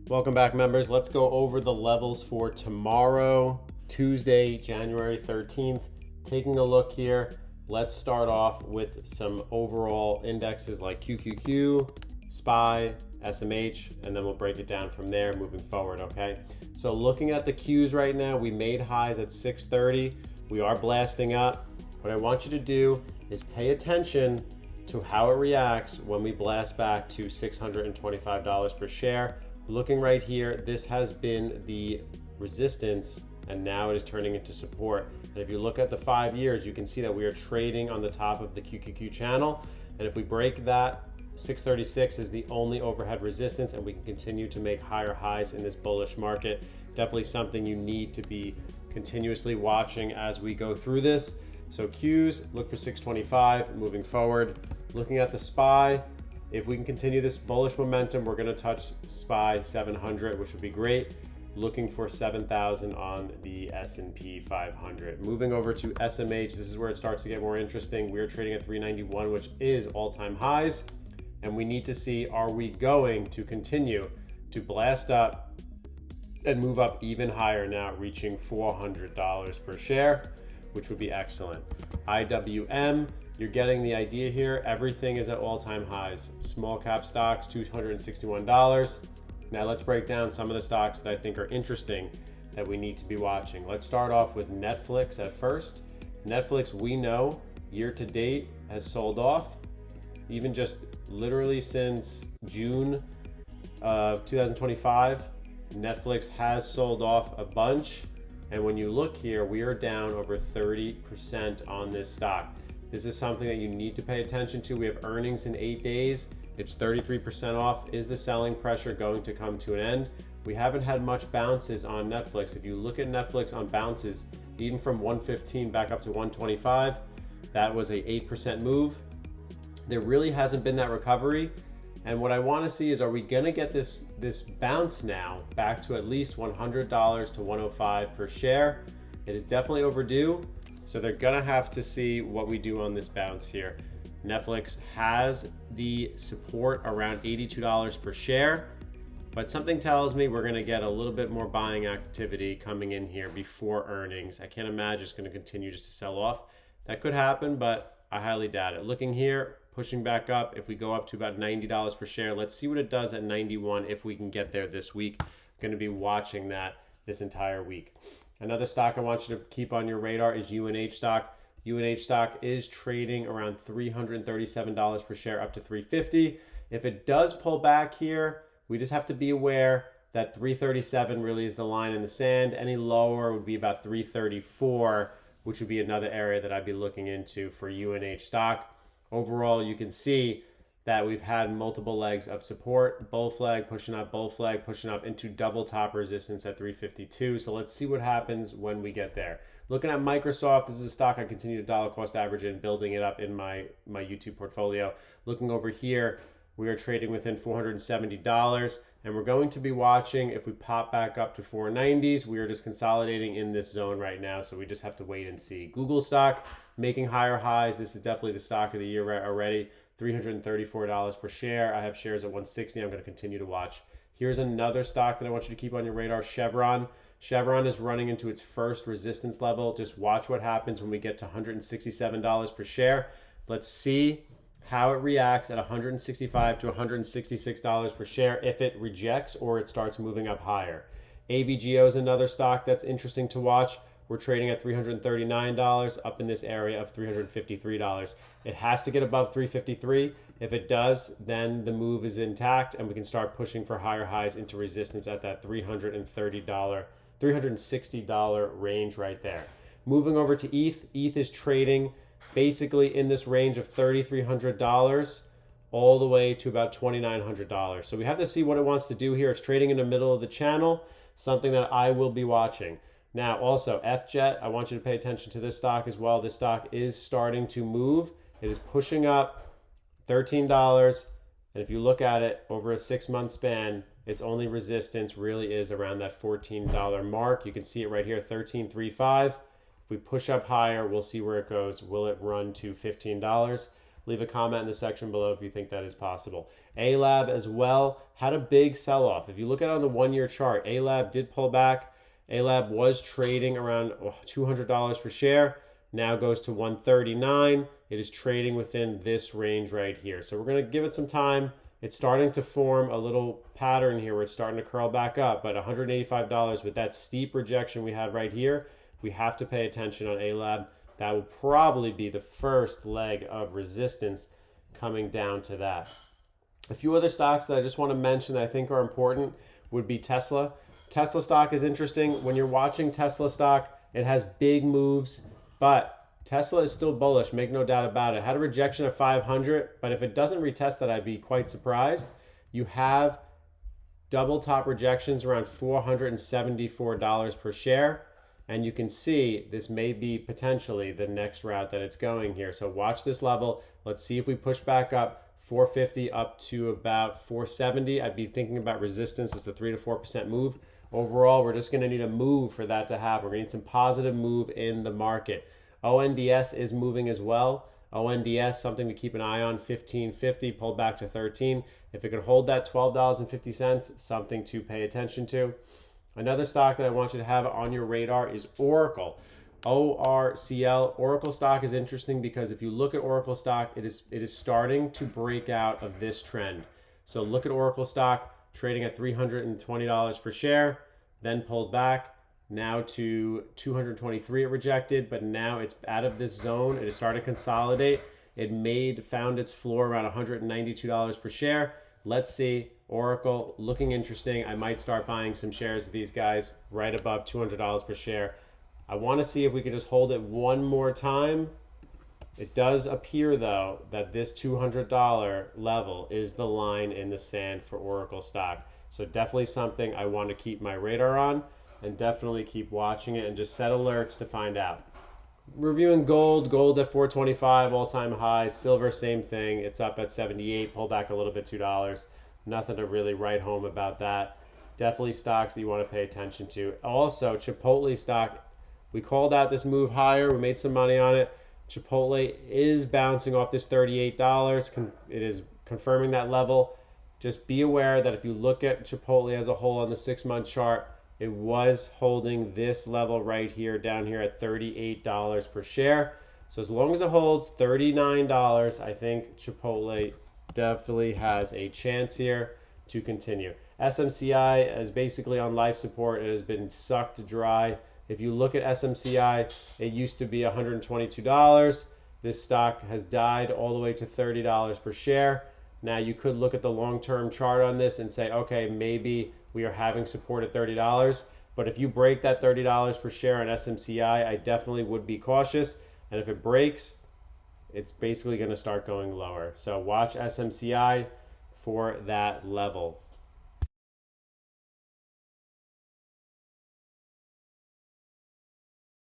Welcome back, members. Let's go over the levels for tomorrow, Tuesday, January 13th. Taking a look here, let's start off with some overall indexes like QQQ, SPY, SMH, and then we'll break it down from there moving forward, okay? So looking at the Qs right now, we made highs at 630. We are blasting up. What I want you to do is pay attention to how it reacts when we blast back to $625 per share. Looking right here, this has been the resistance and now it is turning into support. And if you look at the 5 years, you can see that we are trading on the top of the QQQ channel. And if we break that, 636 is the only overhead resistance and we can continue to make higher highs in this bullish market. Definitely something you need to be continuously watching as we go through this. So Qs, look for 625 moving forward. Looking at the SPY, if we can continue this bullish momentum, we're gonna touch SPY 700, which would be great. Looking for 7,000 on the S&P 500. Moving over to SMH, this is where it starts to get more interesting. We're trading at 391, which is all-time highs. And we need to see, are we going to continue to blast up and move up even higher now, reaching $400 per share, which would be excellent. IWM, you're getting the idea here. Everything is at all-time highs. Small cap stocks, $261. Now let's break down some of the stocks that I think are interesting that we need to be watching. Let's start off with Netflix at first. Netflix, we know, year to date has sold off. Even just literally since June of 2025, Netflix has sold off a bunch. And when you look here, we are down over 30% on this stock. This is something that you need to pay attention to. We have earnings in 8 days. It's 33% off. Is the selling pressure going to come to an end? We haven't had much bounces on Netflix. If you look at Netflix on bounces, even from 115 back up to 125, that was a 8% move. There really hasn't been that recovery. And what I want to see is, are we going to get this bounce now back to at least $100 to 105 per share? It is definitely overdue. So they're going to have to see what we do on this bounce here. Netflix has the support around $82 per share, but something tells me we're going to get a little bit more buying activity coming in here before earnings. I can't imagine it's going to continue just to sell off. That could happen, but I highly doubt it. Looking here, pushing back up. If we go up to about $90 per share, let's see what it does at 91 if we can get there this week. Going to be watching that this entire week. Another stock I want you to keep on your radar is UNH stock. UNH stock is trading around $337 per share up to $350. If it does pull back here, we just have to be aware that 337 really is the line in the sand. Any lower would be about 334, which would be another area that I'd be looking into for UNH stock. Overall, you can see that we've had multiple legs of support, bull flag pushing up into double top resistance at 352. So let's see what happens when we get there. Looking at Microsoft, this is a stock I continue to dollar cost average in, building it up in my YouTube portfolio. Looking over here, we are trading within $470, and we're going to be watching if we pop back up to 490s. We are just consolidating in this zone right now, so we just have to wait and see. Google stock making higher highs. This is definitely the stock of the year already. $334 per share. I have shares at 160. I'm going to continue to watch. Here's another stock that I want you to keep on your radar, Chevron. Chevron is running into its first resistance level. Just watch what happens when we get to $167 per share. Let's see how it reacts at $165 to $166 per share if it rejects or it starts moving up higher. AVGO is another stock that's interesting to watch. We're trading at $339, up in this area of $353. It has to get above $353. If it does, then the move is intact and we can start pushing for higher highs into resistance at that $360 range right there. Moving over to ETH. ETH is trading basically in this range of $3,300 all the way to about $2,900. So we have to see what it wants to do here. It's trading in the middle of the channel, something that I will be watching. Now, also, FJet, I want you to pay attention to this stock as well. This stock is starting to move. It is pushing up $13. And if you look at it over a 6-month span, its only resistance really is around that $14 mark. You can see it right here, $13.35. If we push up higher, we'll see where it goes. Will it run to $15? Leave a comment in the section below if you think that is possible. A-Lab as well had a big sell-off. If you look at it on the 1-year chart, A-Lab did pull back. A-Lab was trading around $200 per share. Now goes to $139. It is trading within this range right here. So we're going to give it some time. It's starting to form a little pattern here where it's starting to curl back up. But $185 with that steep rejection we had right here, we have to pay attention on A-Lab. That will probably be the first leg of resistance coming down to that. A few other stocks that I just want to mention that I think are important would be Tesla. Tesla stock is interesting. When you're watching Tesla stock, it has big moves, but Tesla is still bullish, make no doubt about it. Had a rejection of 500, but if it doesn't retest that, I'd be quite surprised. You have double top rejections around $474 per share. And you can see this may be potentially the next route that it's going here. So watch this level. Let's see if we push back up 450 up to about 470. I'd be thinking about resistance as a 3 to 4% move. Overall, we're just going to need a move for that to happen. We're going to need some positive move in the market. ONDS is moving as well. ONDS, something to keep an eye on, 15.50, pulled back to 13. If it could hold that $12.50, something to pay attention to. Another stock that I want you to have on your radar is Oracle. ORCL. Oracle stock is interesting because if you look at Oracle stock, it is starting to break out of this trend. So look at Oracle stock trading at $320 per share, then pulled back, now to $223 it rejected, but now it's out of this zone. It is starting to consolidate. It found its floor around $192 per share. Let's see. Oracle looking interesting. I might start buying some shares of these guys right above $200 per share. I want to see if we could just hold it one more time. It does appear, though, that this $200 level is the line in the sand for Oracle stock. So definitely something I want to keep my radar on and definitely keep watching it and just set alerts to find out. Reviewing gold. Gold's at $425, all-time high. Silver, same thing. It's up at $78, pull back a little bit, $2. Nothing to really write home about that. Definitely stocks that you want to pay attention to. Also, Chipotle stock, we called out this move higher. We made some money on it. Chipotle is bouncing off this $38. It is confirming that level. Just be aware that if you look at Chipotle as a whole on the 6-month chart, it was holding this level right here, down here at $38 per share. So as long as it holds $39, I think Chipotle definitely has a chance here to continue. SMCI is basically on life support. It has been sucked dry. If you look at SMCI, it used to be $122. This stock has died all the way to $30 per share. Now you could look at the long-term chart on this and say, okay, maybe we are having support at $30. But if you break that $30 per share on SMCI, I definitely would be cautious. And if it breaks, it's basically going to start going lower. So watch SMCI for that level.